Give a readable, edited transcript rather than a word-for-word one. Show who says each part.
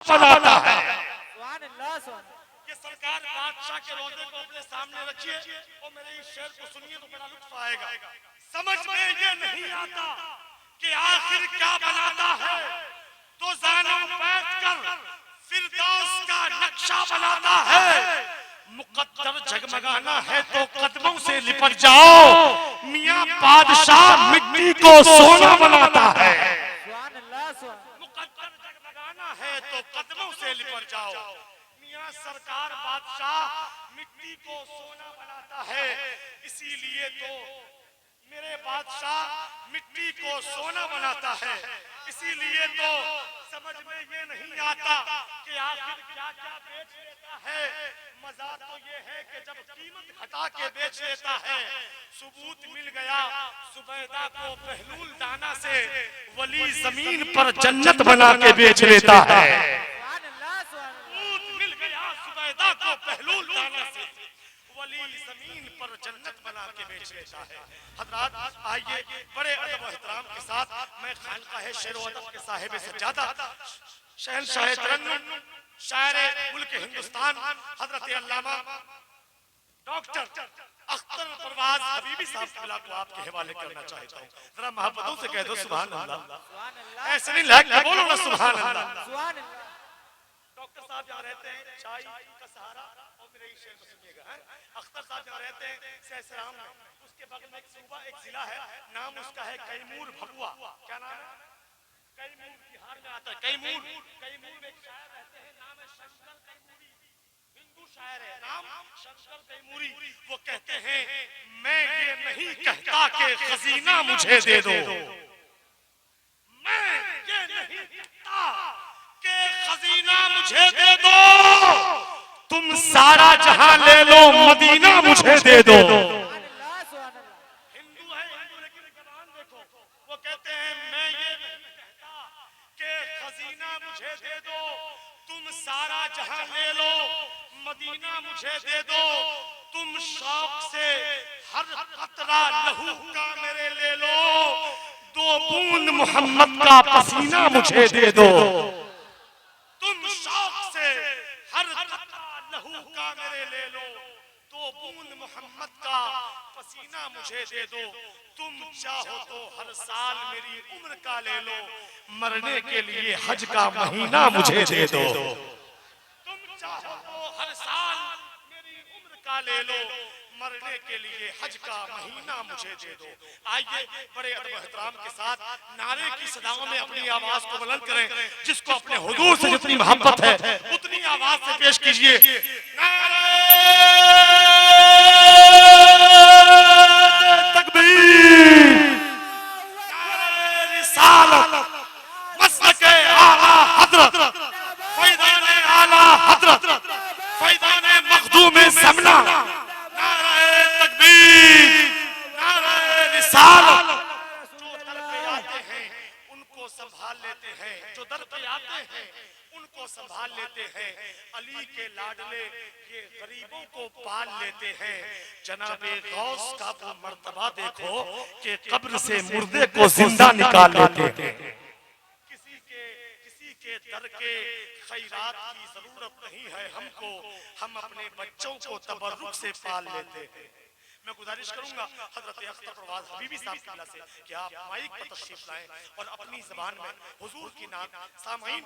Speaker 1: बनाता है।
Speaker 2: कि सरकार बादशाह के रोजे को अपने सामने रखिए और मेरे इस शेर को सुनिए तो बड़ा लुत्फ आएगा। समझ में ये नहीं आता कि आखिर क्या बनाता है, तो ज़ानों बैठकर फिरदौस का नक्शा बनाता है। मुकद्दर जगमगाना है तो कदमों से लिपट जाओ, मियां बादशाह मिट्टी को सोना बनाता है। मुकद्दर जगमगाना है तो कदमों से लिपट जाओ, मियां सरकार बादशाह मिट्टी को सोना बनाता है। इसीलिए तो मेरे बादशाह मिट्टी को सोना बनाता है। इसीलिए तो समझ में ये नहीं आता कि आखिर क्या क्या बेच लेता है। मजा तो ये है कि जब कीमत घटा के बेच लेता है। सबूत मिल गया सुबैदा को बहलूल दाना से, वली जमीन पर जन्नत बना के बेच लेता है। सबूत मिल गया सुबैदा को बहलूल दाना से, वली जमीन पर जन्नत बना के बेच लेता है। हजरात आइए बड़े अदब और एहतराम के साथ मैं खानकाह शेर व अदब के साहिब सज्जादा शहंशाह तरन्नुम शायर मुल्क हिंदुस्तान हजरत अल्लामा डॉक्टर अख्तर परवाज हबीबी साहब को आपके हवाले करना चाहता हूँ। जरा मोहब्बतों से कह दो सुभान अल्लाह। ऐसे नहीं लग के बोलो ना सुभान अल्लाह। डॉक्टर साहब यहाँ रहते हैं चाय का सहारा, और मेरे शेर को सुनिएगा। अख्तर साहब यहाँ रहते हैं सहसराम में, उसके बगल में एक सूबा एक जिला है, नाम उसका है कैमूर भगुआ। क्या नाम है? कैमूर बिहार में आता है। कैमूर में एक शायर रहते हैं, नाम है शंकर कैमूरी, हिंदू शायर है, नाम शंकर कैमूरी। वो कहते हैं मैं ये नहीं कहता कि खजीना मुझे दे दो, मैं ये नहीं कहता कि खजीना मुझे दे दो, तुम सारा जहां ले लो मदीना मुझे दे दो। हिंदू है हिंदू, लेकिन जबान देखो, वो कहते हैं मैं ये नहीं कहता कि खजीना मुझे दे दो, तुम सारा जहां ले लो मदीना मुझे दे दो, तुम शौक से हर कतरा लहू का मेरे ले लो, दो बूंद मोहम्मद का पसीना मुझे दे दो। तुम शौक से हर कतरा लहू का मेरे ले लो, दो बूंद मोहम्मद का पसीना मुझे दे दो, तुम चाहो तो हर साल मेरी उम्र का ले लो, मरने के लिए हज का महीना मुझे दे दो। तुम चाहो तो हर साल मेरी उम्र का ले लो, मरने के लिए हज का महीना मुझे दे दो। आइए बड़े अदब एहतराम के साथ नारे की सदाओं में अपनी आवाज को बुलंद करें। जिसको अपने हुजूर से जितनी मोहब्बत है उतनी आवाज से पेश कीजिए। नारे तकबीर, नारे रिसालत, मसलके आला हजरत, फैज़ाने आला हजरत, फैज़ाने मखदूम समना, नारे तकबीर, नारे रिसालत। जो दर पे आते हैं उनको संभाल लेते हैं, जो दर पे आते हैं उनको संभाल लेते हैं, अली के लाडले ये गरीबों को पाल लेते हैं। जनाबे गौस का वो मर्तबा देखो कि कब्र से मुर्दे को जिंदा निकाल लेते हैं। किसी के दर के खैरात की जरूरत नहीं है हमको, हम अपने बच्चों को तबर्रुक से पाल लेते हैं। मैं गुजारिश करूंगा हजरत अख्तर परवाज हबीबी साहब से कि आप माइक पर तशरीफ लाएं और अपनी ज़बान में हुजूर की नात सामईन